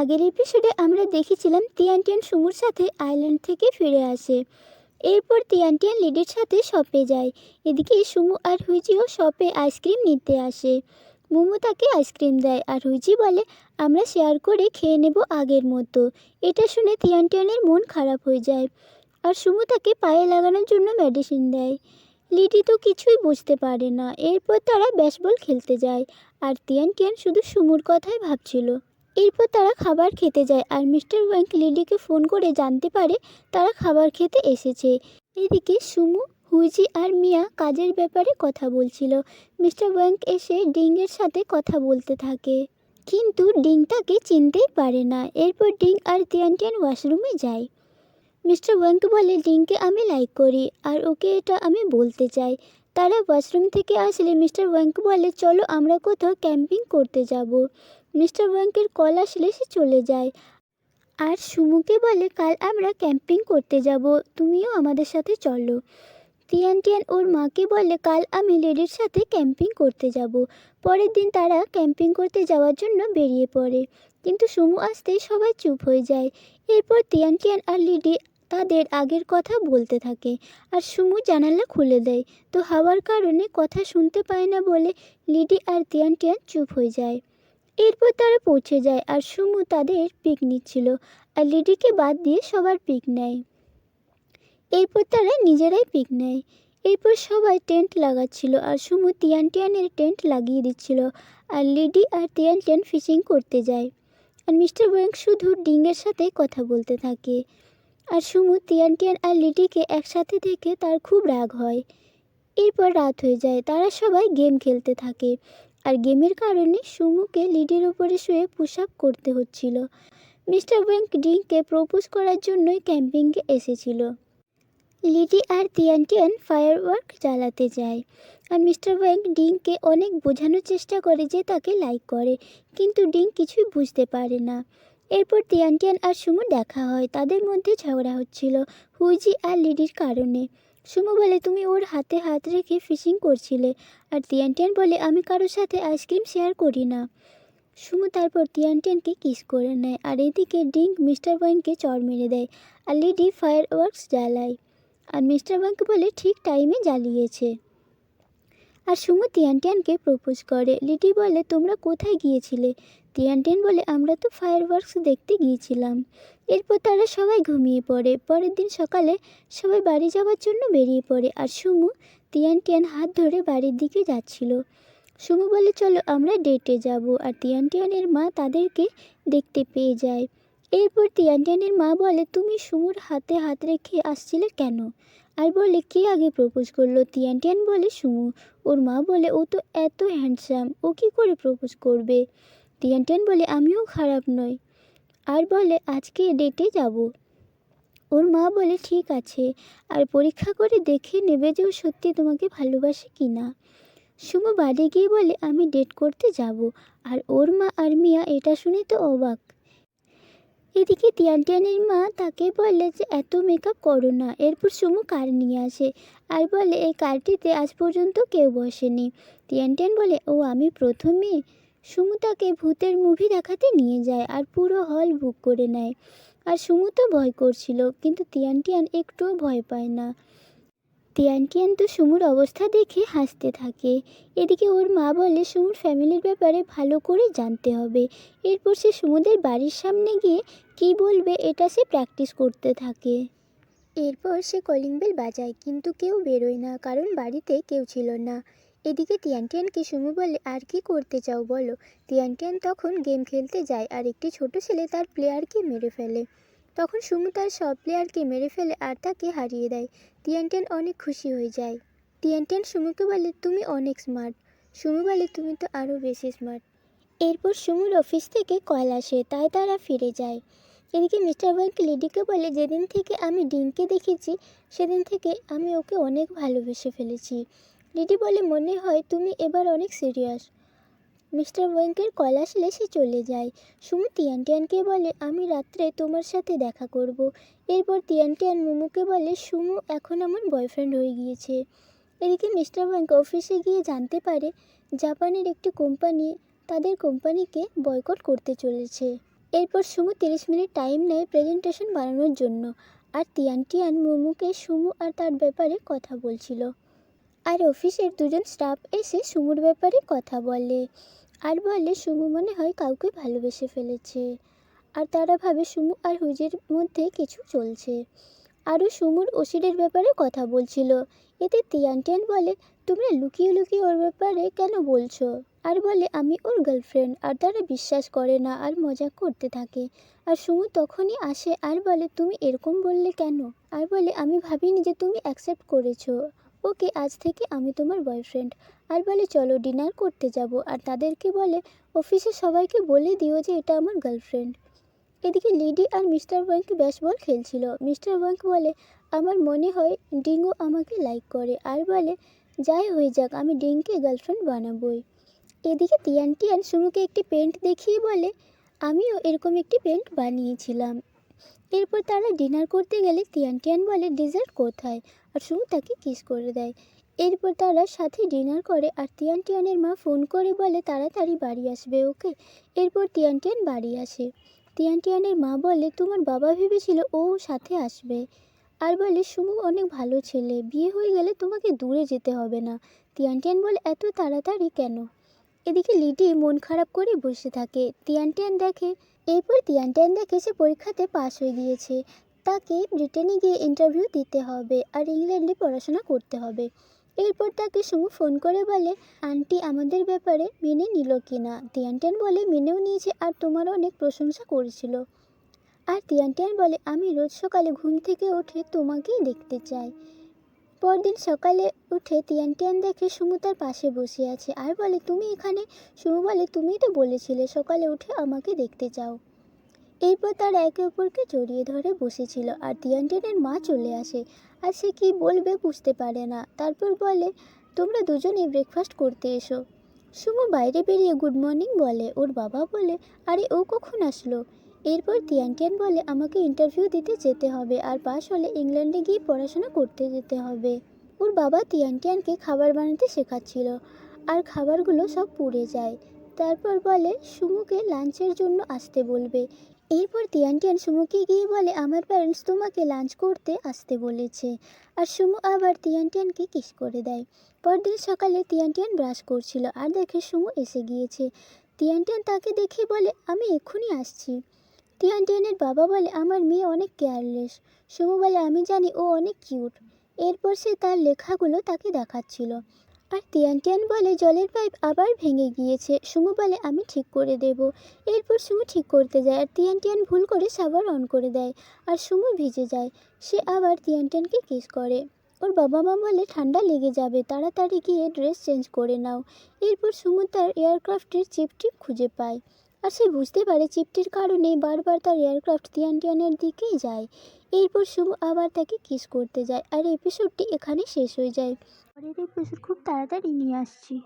আগের এপিসোডে আমরা দেখেছিলাম তিয়ানটিয়ান সুমুর সাথে আইল্যান্ড থেকে ফিরে আসে। এরপর তিয়ানটিয়ান লিডির সাথে শপে যায়। এদিকে সুমু আর হুইজিও শপে আইসক্রিম নিতে আসে। মোমো তাকে আইসক্রিম দেয় আর হুইজি বলে আমরা শেয়ার করে খেয়ে নেব আগের মতো। এটা শুনে তিয়ানটিয়ানের মন খারাপ হয়ে যায় আর সুমু তাকে পায়ে লাগানোর জন্য মেডিসিন দেয়। লিডি তো কিছুই বুঝতে পারে না। এরপর তারা ব্যাসবল খেলতে যায় আর তিয়ানটিয়ান শুধু সুমুর কথাই ভাবছিল। এরপর তারা খাবার খেতে যায় আর মিস্টার ওয়াংক লিলিকে ফোন করে জানতে পারে তারা খাবার খেতে এসেছে। এদিকে সুমু, হুইজি আর মিয়া কাজের ব্যাপারে কথা বলছিল। মিস্টার ওয়াংক এসে ডিংয়ের সাথে কথা বলতে থাকে, কিন্তু ডিং তাকে চিনতেই পারে না। এরপর ডিং আর তিয়ানটিয়ান ওয়াশরুমে যায়। মিস্টার ওয়াংক বলে ডিংকে আমি লাইক করি আর ওকে এটা আমি বলতে চাই। তারা ওয়াশরুম থেকে আসলে মিস্টার ওয়াংক বলে চলো আমরা কোথাও ক্যাম্পিং করতে যাব। মিস্টার ওয়াংকের কল আসলে সে চলে যায় আর সুমুকে বলে কাল আমরা ক্যাম্পিং করতে যাব, তুমিও আমাদের সাথে চলো। তিয়ানটিয়ান ওর মাকে বলে কাল আমি লেডির সাথে ক্যাম্পিং করতে যাব। পরের দিন তারা ক্যাম্পিং করতে যাওয়ার জন্য বেরিয়ে পড়ে, কিন্তু সুমু আসতেই সবাই চুপ হয়ে যায়। এরপর তিয়ানটিয়ান আর লিডি তাদের আগের কথা বলতে থাকে আর সুমু জানালা খুলে দেয়। তো হাওয়ার কারণে কথা শুনতে পায় না বলে লিডি আর তিয়ানটিয়ান চুপ হয়ে যায়। এরপর তারা পৌঁছে যায় আর সুমু তাদের পিক নিচ্ছিল আর লিডিকে বাদ দিয়ে সবার পিক নেয়। এরপর তারা নিজেরাই পিক নেয়। এরপর সবাই টেন্ট লাগাচ্ছিল আর সুমু তিয়ানটিয়ানের টেন্ট লাগিয়ে দিচ্ছিল আর লিডি আর তিয়ানটিয়ান ফিশিং করতে যায় আর মিস্টার ওয়াংক শুধু ডিংয়ের সাথে কথা বলতে থাকে। আর সুমু তিয়ানটিয়ান আর লিডিকে একসাথে দেখে তার খুব রাগ হয়। এরপর রাত হয়ে যায়, তারা সবাই গেম খেলতে থাকে আর গেমের কারণে সুমুকে লিডির উপরে শুয়ে পুশ আপ করতে হচ্ছিল। মিস্টার ওয়াংক ডিংকে প্রপোজ করার জন্যই ক্যাম্পিংয়ে এসেছিল। লিডি আর তিয়ানটিয়ান ফায়ারওয়ার্ক জ্বালাতে যায় আর মিস্টার ওয়াংক ডিংকে অনেক বোঝানোর চেষ্টা করে যে তাকে লাইক করে, কিন্তু ডিং কিছুই বুঝতে পারে না। এরপর তিয়ানটিয়ান আর সুমু দেখা হয়, তাদের মধ্যে ঝগড়া হচ্ছিল হুইজি আর লিডির কারণে। সুমু বলে তুমি ওর হাতে হাত রেখে ফিশিং করছিলে আর তিয়ানটিয়ান বলে আমি কারোর সাথে আইসক্রিম শেয়ার করি না। সুমু তারপর তিয়ানটিয়ানকে কিস করে নেয় আর এদিকে ডিং মিস্টার ওয়াংকে চড় মেরে দেয় আর লিডি ফায়ারওয়ার্কস জ্বালায় আর মিস্টার ওয়াংক বলে ঠিক টাইমে জ্বালিয়েছে। আর সুমু তিয়ানটিয়ানকে প্রপোজ করে। লিডি বলে তোমরা কোথায় গিয়েছিলে? তিয়ানটিয়ান বলে আমরা তো ফায়ারওয়ার্কস দেখতে গিয়েছিলাম। এরপর তারা সবাই ঘুমিয়ে পড়ে। পরের দিন সকালে সবাই বাড়ি যাওয়ার জন্য বেরিয়ে পড়ে আর সুমু তিয়ানটিয়ান হাত ধরে বাড়ির দিকে যাচ্ছিল। সুমু বলে চলো আমরা ডেটে যাব আর তিয়ানটিয়ানের মা তাদেরকে দেখতে পেয়ে যায়। এরপর তিয়ানটিয়ানের মা বলে তুমি সুমুর হাতে হাত রেখে আসছিলে কেন? আর বলে কে আগে প্রপোজ করলো? তিয়ানটিয়ান বলে সুমু। ওর মা বলে ও তো এত হ্যান্ডসাম, ও কী করে প্রপোজ করবে? তিয়ানটিয়ান বলে আমিও খারাপ নই আর বলে আজকে ডেটে যাব। ওর মা বলে ঠিক আছে, আর পরীক্ষা করে দেখে নেবে যে ও সত্যি তোমাকে ভালোবাসে কি না। সুমু বাড়ি গিয়ে বলে আমি ডেট করতে যাব আর ওর মা আর মিয়া এটা শুনে তো অবাক। এদিকে তিয়ানটিয়ানের মা তাকে বলে যে এত মেকআপ করো না। এরপর সুমু কার নিয়ে আসে আর বলে এই কারটিতে আজ পর্যন্ত কেউ বসেনি। তিয়ানটিয়ান বলে ও আমি প্রথমে। সুমু তাকে ভূতের মুভি দেখাতে নিয়ে যায় আর পুরো হল বুক করে নেয়। আর সুমু তো ভয় করছিল, কিন্তু তিয়ানটিয়ান একটুও ভয় পায় না। তিয়ানটিয়ান তো সুমুর অবস্থা দেখে হাসতে থাকে। এদিকে ওর মা বলে সুমুর ফ্যামিলির ব্যাপারে ভালো করে জানতে হবে। এরপর সে সুমুদের বাড়ির সামনে গিয়ে কী বলবে এটা সে প্র্যাকটিস করতে থাকে। এরপর সে কলিং বেল বাজায়, কিন্তু কেউ বেরোয় না, কারণ বাড়িতে কেউ ছিল না। এদিকে তিয়ানটিয়ানকে সুমু বলে আর কি করতে চাও বলো। তিয়ানটিয়ান তখন গেম খেলতে যায় আর একটি ছোট ছেলে তার প্লেয়ারকে মেরে ফেলে। তখন সুমু তার সব প্লেয়ারকে মেরে ফেলে আর তাকে হারিয়ে দেয়। তিয়ানটিয়ান অনেক খুশি হয়ে যায়। তিয়ানটিয়ান সুমুকে বলে তুমি অনেক স্মার্ট। সুমু বলে তুমি তো আরও বেশি স্মার্ট। এরপর সুমুর অফিস থেকে কল আসে, তাই তারা ফিরে যায়। এদিকে মিস্টার ওয়াংক লিডিকে বলে যেদিন থেকে আমি ডিংকে দেখেছি সেদিন থেকে আমি ওকে অনেক ভালোবেসে ফেলেছি। লিডি বলে মনে হয় তুমি এবার অনেক সিরিয়াস। মিস্টার ওয়াংকের কল আসলে সে চলে যায়। সুমু তিয়ানটিয়ানকে বলে আমি রাত্রে তোমার সাথে দেখা করব। এরপর তিয়ানটিয়ান মুমুকে বলে সুমু এখন আমার বয়ফ্রেন্ড হয়ে গিয়েছে। এদিকে মিস্টার ওয়াংক অফিসে গিয়ে জানতে পারে জাপানের একটি কোম্পানি তাদের কোম্পানিকে বয়কট করতে চলেছে। এরপর সুমু 30 মিনিট টাইম নেয় প্রেজেন্টেশন বানানোর জন্য। আর তিয়ান মোমোকে সুমু আর তার ব্যাপারে কথা বলছিল। আর অফিসের দুজন স্টাফ এসে সুমুর ব্যাপারে কথা বলে আর বলে সুমু মনে হয় কাউকে ভালোবেসে ফেলেছে। আর তারা ভাবে সুমু আর হুইজের মধ্যে কিছু চলছে। আরও সুমুর ওষুধের ব্যাপারে কথা বলছিল। এতে তিয়ান বলে, তোমরা লুকিয়ে লুকিয়ে ওর ব্যাপারে কেন বলছো? আর বলে আমি ওর গার্লফ্রেন্ড। আর তারা বিশ্বাস করে না আর মজা করতে থাকে। আর সুমু তখনই আসে আর বলে, তুমি এরকম বললে কেন? আর বলে, আমি ভাবিনি যে তুমি অ্যাকসেপ্ট করেছো। ওকে, আজ থেকে আমি তোমার বয়ফ্রেন্ড। আর বলে, চলো ডিনার করতে যাব। আর তাদেরকে বলে, অফিসে সবাইকে বলে দিও যে এটা আমার গার্লফ্রেন্ড। এদিকে লিডি আর মিস্টার ওয়াংক ব্যাসবল খেলছিল। মিস্টার ওয়াংক বলে, আমার মনে হয় ডিঙ্গো আমাকে লাইক করে। আর বলে, যাই হয়ে যাক, আমি ডিংকে গার্লফ্রেন্ড বানাবোই। এদিকে তিয়ান সুমুকে একটি পেন্ট দেখিয়ে বলে, আমিও এরকম একটি পেন্ট বানিয়েছিলাম। এরপর তারা ডিনার করতে গেলে তিয়ান বলে, ডেজার্ট কোথায়? আর সুমু তাকে কিস করে দেয়। এরপর তারা সাথে ডিনার করে। আর তিয়ানের মা ফোন করে বলে তাড়াতাড়ি বাড়ি আসবে, ওকে। এরপর তিয়ান বাড়ি আসে। তিয়ানের মা বলে, তোমার বাবা ভেবেছিল ও সাথে আসবে। আর বলে, সুমু অনেক ভালো ছেলে, বিয়ে হয়ে গেলে তোমাকে দূরে যেতে হবে না। তিয়ান বলে, এত তাড়াতাড়ি কেন? এদিকে লিডি মন খারাপ করে বসে থাকে। এরপর তিয়ান দেখে সে পরীক্ষাতে পাশ হয়ে গিয়েছে। তাকে ব্রিটেনে গিয়ে ইন্টারভিউ দিতে হবে আর ইংল্যান্ডে পড়াশোনা করতে হবে। এরপর তাকে সুমু ফোন করে বলে, আন্টি আমাদের ব্যাপারে মেনে নিল কি না? তিয়ান বলে, মেনেও নিয়েছে আর তোমার অনেক প্রশংসা করেছিল। আর তিয়ান বলে, আমি রোজ সকালে ঘুম থেকে উঠে তোমাকেই দেখতে চাই। পরদিন সকালে উঠে তিয়ান দেখে সুমু তার পাশে বসে আছে আর বলে, তুমি এখানে? সুমু বলে, তুমিই তো বলেছিলে সকালে উঠে আমাকে দেখতে চাও। এরপর তারা একে অপরকে জড়িয়ে ধরে বসেছিল। আর তিয়ানের মা চলে আসে আর সে কি বলবে বুঝতে পারে না। তারপর বলে, তোমরা দুজনেই ব্রেকফাস্ট করতে এসো। সুমু বাইরে বেরিয়ে গুড মর্নিং বলে। ওর বাবা বলে, আরে ও কখন আসলো? এরপর তিয়ান বলে, আমাকে ইন্টারভিউ দিতে যেতে হবে আর পাশ হলে ইংল্যান্ডে গিয়ে পড়াশোনা করতে যেতে হবে। ওর বাবা তিয়ানকে খাবার বানাতে শেখাচ্ছিল আর খাবারগুলো সব পুড়ে যায়। তারপর বলে, সুমুকে লাঞ্চের জন্য আসতে বলবে। এরপর তিয়ান সুমুকে গিয়ে বলে, আমার প্যারেন্টস তোমাকে লাঞ্চ করতে আসতে বলেছে। আর সুমু আবার তিয়ানকে কিস করে দেয়। পরদিন সকালে তিয়ান ব্রাশ করছিল আর দেখে সুমু এসে গিয়েছে। তিয়ান তাকে দেখে বলে, আমি এক্ষুনি আসছি। তিয়ানের বাবা বলে, আমার মেয়ে অনেক কেয়ারলেস। সুমু বলে, আমি জানি, ও অনেক কিউট। এরপর সে তার লেখাগুলো তাকে দেখাচ্ছিল। আর তিয়ান বলে, জলের পাইপ আবার ভেঙে গিয়েছে। সুমু বলে, আমি ঠিক করে দেব। এরপর সুমু ঠিক করতে যায় আর তিয়ান ভুল করে শাওয়ার অন করে দেয় আর সুমু ভিজে যায়। সে আবার তিয়ানকে কিস করে। ওর বাবা মা বলে, ঠান্ডা লেগে যাবে, তাড়াতাড়ি গিয়ে ড্রেস চেঞ্জ করে নাও। এরপর সুমু তার এয়ারক্রাফটের চিপটিপ খুঁজে পায় আর সে বুঝতে পারে চিপটির কারণেই বারবার তার এয়ারক্রাফট তিয়ানের দিকেই যায়। এরপর সুমু আবার তাকে কিস করতে যায় আর এপিসোডটি এখানে শেষ হয়ে যায়। পরের এপিসোড খুব তাড়াতাড়ি নিয়ে আসছি।